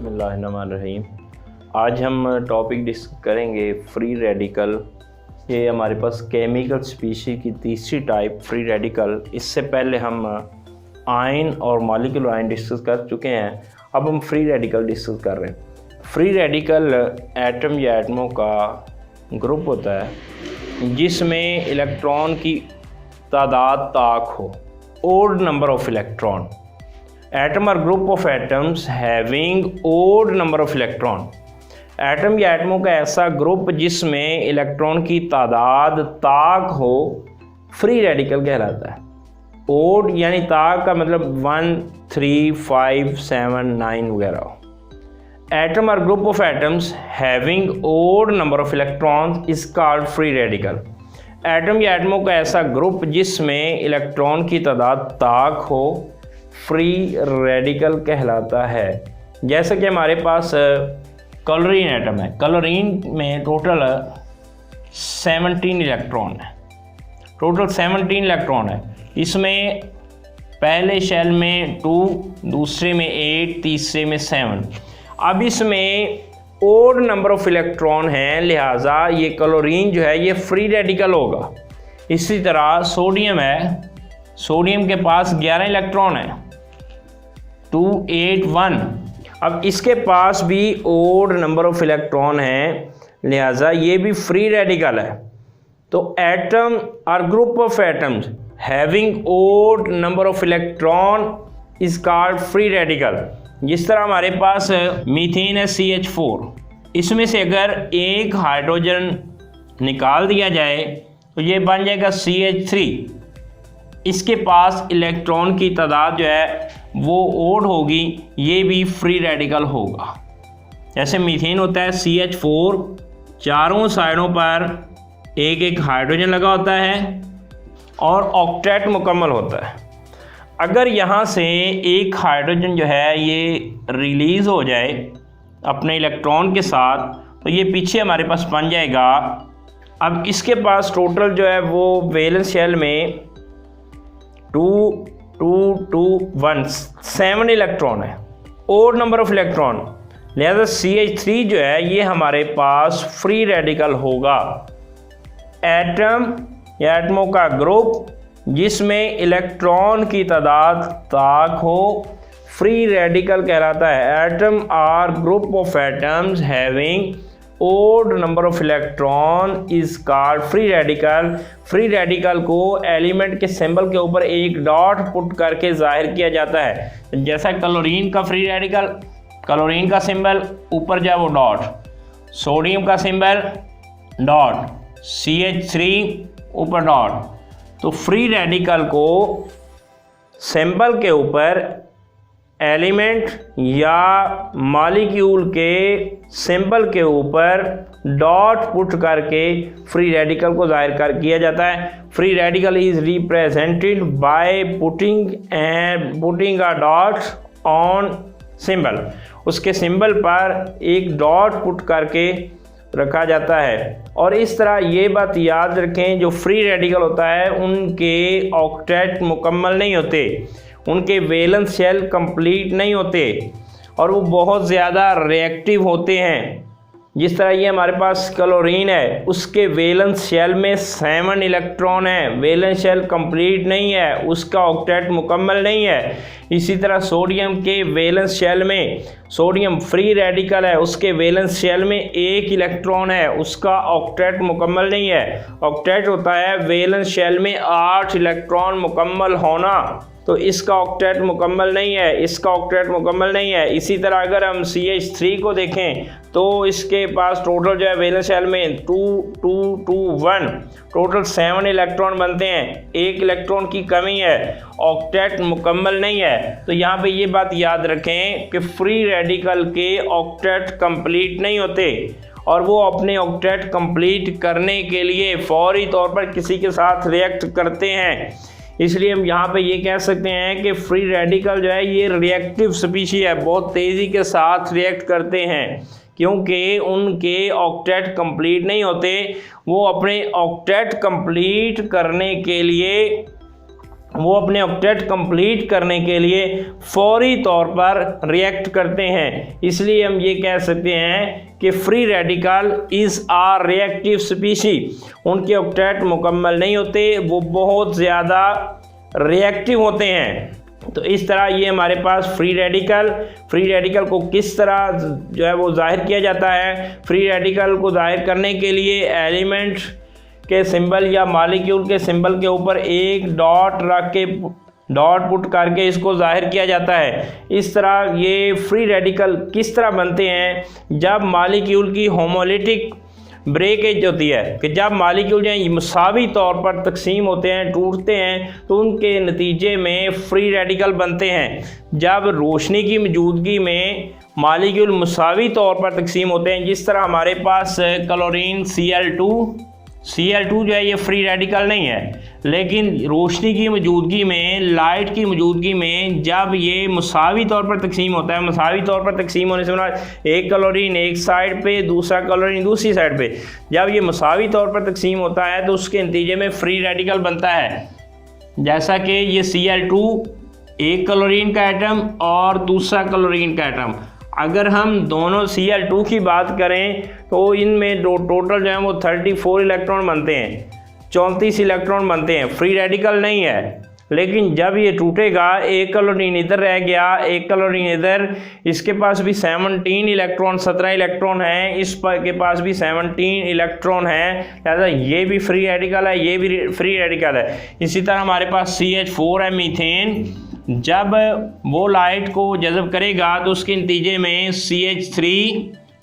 बिस्मिल्लाहिर्रहमानिर्रहीम। आज हम टॉपिक डिस्कस करेंगे फ्री रेडिकल। ये हमारे पास केमिकल स्पीशीज़ की तीसरी टाइप फ्री रेडिकल। इससे पहले हम आयन और मॉलिक्यूलर आयन डिस्कस कर चुके हैं। अब हम फ्री रेडिकल डिस्कस कर रहे हैं। फ्री रेडिकल एटम या एटमों का ग्रुप होता है जिसमें इलेक्ट्रॉन की तादाद ताक हो, odd number of electron. Atom और group of atoms having odd number of electron. Atom या एटमों का ऐसा ग्रुप जिसमें इलेक्ट्रॉन की तादाद ताक हो, फ्री रेडिकल कहलाता है। ओड यानी ताक का मतलब 1, 3, 5, 7, 9 वगैरह हो। एटम और group of atoms having odd number of electrons is called free radical. Atom या एटमों का ऐसा ग्रुप जिसमें इलेक्ट्रॉन की तादाद ताक हो, फ्री रेडिकल कहलाता है। जैसे कि हमारे पास क्लोरीन एटम है। क्लोरीन में टोटल 17 इलेक्ट्रॉन है। टोटल 17 इलेक्ट्रॉन है। इसमें पहले शेल में 2, दूसरे में 8, तीसरे में 7। अब इसमें ओड नंबर ऑफ इलेक्ट्रॉन हैं, लिहाजा ये क्लोरीन जो है ये फ्री रेडिकल होगा। इसी तरह सोडियम है। सोडियम के पास 11 इलेक्ट्रॉन है, 2, 8, 1। अब इसके पास भी ओड नंबर ऑफ इलेक्ट्रॉन हैं, लिहाजा ये भी फ्री रेडिकल है। तो एटम और group of atoms having odd number of electron is called free radical. जिस तरह हमारे पास मीथेन है CH4, इसमें से अगर एक हाइड्रोजन निकाल दिया जाए तो ये बन जाएगा CH3। इसके पास इलेक्ट्रॉन की तादाद जो है वो ओड होगी, ये भी फ्री रेडिकल होगा। जैसे मीथेन होता है CH4, चारों साइडों पर एक एक हाइड्रोजन लगा होता है और ऑक्टेट मुकम्मल होता है। अगर यहाँ से एक हाइड्रोजन जो है ये रिलीज़ हो जाए अपने इलेक्ट्रॉन के साथ, तो ये पीछे हमारे पास बन जाएगा। अब इसके पास टोटल जो है वो वैलेंस शेल में 2, 2, 2, 1, 7 इलेक्ट्रॉन है, ओड नंबर ऑफ इलेक्ट्रॉन। लिहाजा CH3 जो है ये हमारे पास फ्री रेडिकल होगा। एटम या एटमों का ग्रुप जिसमें इलेक्ट्रॉन की तादाद ताक हो, फ्री रेडिकल कहलाता है। Atom or group of atoms having odd number of electron is called free radical. Free radical को एलिमेंट के सिंबल के ऊपर एक डॉट पुट करके जाहिर किया जाता है। जैसा क्लोरीन का फ्री रेडिकल, क्लोरीन का सिंबल ऊपर जाए वो डॉट, सोडियम का सिंबल डॉट, CH3 ऊपर डॉट। तो फ्री रेडिकल को सिंबल के ऊपर एलिमेंट या मॉलिक्यूल के सिंबल के ऊपर डॉट पुट करके फ्री रेडिकल को जाहिर कर किया जाता है। Free radical is represented by putting a dot on symbol. उसके सिंबल पर एक डॉट पुट करके रखा जाता है। और इस तरह ये बात याद रखें, जो फ्री रेडिकल होता है उनके ऑक्टेट मुकम्मल नहीं होते, उनके वैलेंस शेल कंप्लीट नहीं होते और वो बहुत ज़्यादा रिएक्टिव होते हैं। जिस तरह ये हमारे पास क्लोरीन है, उसके वैलेंस शेल में 7 इलेक्ट्रॉन है, वैलेंस शेल कंप्लीट नहीं है, उसका ऑक्टेट मुकम्मल नहीं है। इसी तरह सोडियम के वैलेंस शेल में, सोडियम फ्री रेडिकल है, उसके वैलेंस शेल में 1 इलेक्ट्रॉन है, उसका ऑक्टेट मुकम्मल नहीं है। ऑक्टेट होता है वैलेंस शेल में 8 इलेक्ट्रॉन मुकम्मल होना, तो इसका ऑक्टेट मुकम्मल नहीं है, इसका ऑक्टेट मुकम्मल नहीं है। इसी तरह अगर हम CH3 को देखें तो इसके पास टोटल जो है वैलेंस शेल में 2, 2, 2, 1 टोटल 7 इलेक्ट्रॉन बनते हैं, 1 इलेक्ट्रॉन की कमी है, ऑक्टेट मुकम्मल नहीं है। तो यहाँ पे ये बात याद रखें कि फ्री रेडिकल के ऑक्टेट कंप्लीट नहीं होते और वो अपने ऑक्टेट कंप्लीट करने के लिए फौरी तौर पर किसी के साथ रिएक्ट करते हैं। इसलिए हम यहाँ पे ये कह सकते हैं कि फ्री रेडिकल जो है ये रिएक्टिव स्पीशी है, बहुत तेज़ी के साथ रिएक्ट करते हैं क्योंकि उनके ऑक्टेट कंप्लीट नहीं होते। वो अपने ऑक्टेट कंप्लीट करने के लिए वो अपने ऑक्टेट कंप्लीट करने के लिए फौरी तौर पर रिएक्ट करते हैं। इसलिए हम ये कह सकते हैं कि free radical is a reactive species. उनके ऑक्टेट मुकम्मल नहीं होते, वो बहुत ज़्यादा रिएक्टिव होते हैं। तो इस तरह ये हमारे पास फ्री रेडिकल को किस तरह जो है वो जाहिर किया जाता है। फ्री रेडिकल को जाहिर करने के लिए एलिमेंट के सिंबल या मॉलिक्यूल के सिंबल के ऊपर एक डॉट रख के डॉट पुट करके इसको जाहिर किया जाता है। इस तरह ये फ्री रेडिकल किस तरह बनते हैं, जब मॉलिक्यूल की होमोलिटिक ब्रेकेज होती है कि जब मॉलिक्यूल जो है मुसावी तौर पर तकसीम होते हैं, टूटते हैं, तो उनके नतीजे में फ्री रेडिकल बनते हैं। जब रोशनी की मौजूदगी में मॉलिक्यूल मुसावी तौर पर तकसीम होते हैं, जिस तरह हमारे पास क्लोरीन Cl2 जो है ये फ्री रेडिकल नहीं है, लेकिन रोशनी की मौजूदगी में, लाइट की मौजूदगी में जब ये मुसावी तौर पर तकसीम होता है, मुसावी तौर पर तकसीम होने से एक क्लोरीन एक साइड पे, दूसरा क्लोरीन दूसरी साइड पे, जब ये मुसावी तौर पर तकसीम होता है तो उसके नतीजे में फ्री रेडिकल बनता है। जैसा कि ये Cl2 एक क्लोरीन का एटम और दूसरा क्लोरीन का एटम, अगर हम दोनों Cl2 की बात करें तो इनमें टोटल जो है वो 34 इलेक्ट्रॉन बनते हैं, 34 इलेक्ट्रॉन बनते हैं, फ्री रेडिकल नहीं है। लेकिन जब ये टूटेगा, एक क्लोरीन इधर रह गया, एक क्लोरीन इधर, इसके पास भी 17 इलेक्ट्रॉन है, इस पर के पास भी 17 इलेक्ट्रॉन है, लिहाजा ये भी फ्री रेडिकल है, ये भी फ्री रेडिकल है। इसी तरह हमारे पास CH4 है, मीथेन, जब वो लाइट को जज़ब करेगा तो उसके नतीजे में CH3,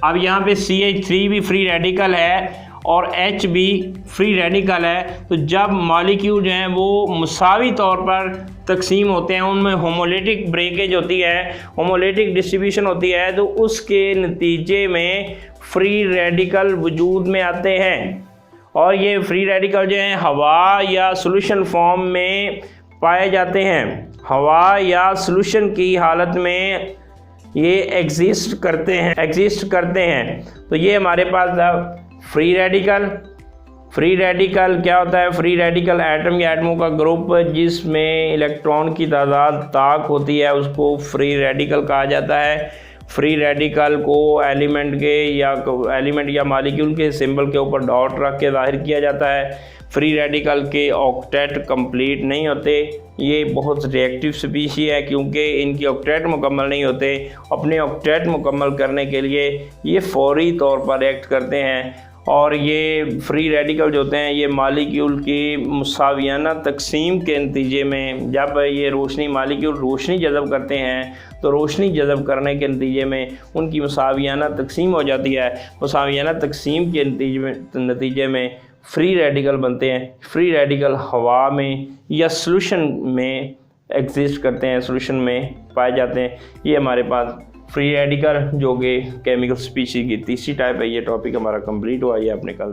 अब यहाँ पे CH3 भी फ्री रेडिकल है और H भी फ्री रेडिकल है। तो जब मॉलिक्यूल जो हैं वो मुसावी तौर पर तकसीम होते हैं, उनमें होमोलिटिक ब्रेकेज होती है, होमोलिटिक डिस्ट्रीब्यूशन होती है, तो उसके नतीजे में फ्री रेडिकल वजूद में आते हैं। और ये फ्री रेडिकल जो हैं हवा या सोल्यूशन फॉर्म में पाए जाते हैं। हवा या सोल्यूशन की हालत में ये एग्जिस्ट करते हैं। तो ये हमारे पास था फ्री रेडिकल क्या होता है? फ्री रेडिकल एटम या एटमों का ग्रुप जिसमें इलेक्ट्रॉन की तादाद ताक होती है, उसको फ्री रेडिकल कहा जाता है। फ्री रेडिकल को एलिमेंट या मॉलिक्यूल के सिंबल के ऊपर डॉट रख के जाहिर किया जाता है। फ्री रेडिकल के ऑक्टेट कंप्लीट नहीं होते, ये बहुत रिएक्टिव स्पीशी है क्योंकि इनके ऑक्टेट मुकम्मल नहीं होते। अपने ऑक्टेट मुकम्मल करने के लिए ये फौरी तौर पर रिएक्ट करते हैं। और ये फ्री रेडिकल जो होते हैं ये मॉलिक्यूल की मुसावियाना तकसीम के नतीजे में, जब ये मॉलिक्यूल रोशनी जज़ब करते हैं तो रोशनी जज़ब करने के नतीजे में उनकी मुसावियाना तकसीम हो जाती है। मुसावियाना तकसीम के नतीजे में फ्री रेडिकल बनते हैं। फ्री रेडिकल हवा में या सॉल्यूशन में एग्जिस्ट करते हैं, सॉल्यूशन में पाए जाते हैं। ये हमारे पास फ्री रेडिकल जो कि केमिकल स्पीशीज की तीसरी टाइप है। ये टॉपिक हमारा कंप्लीट हुआ। ये अपने कल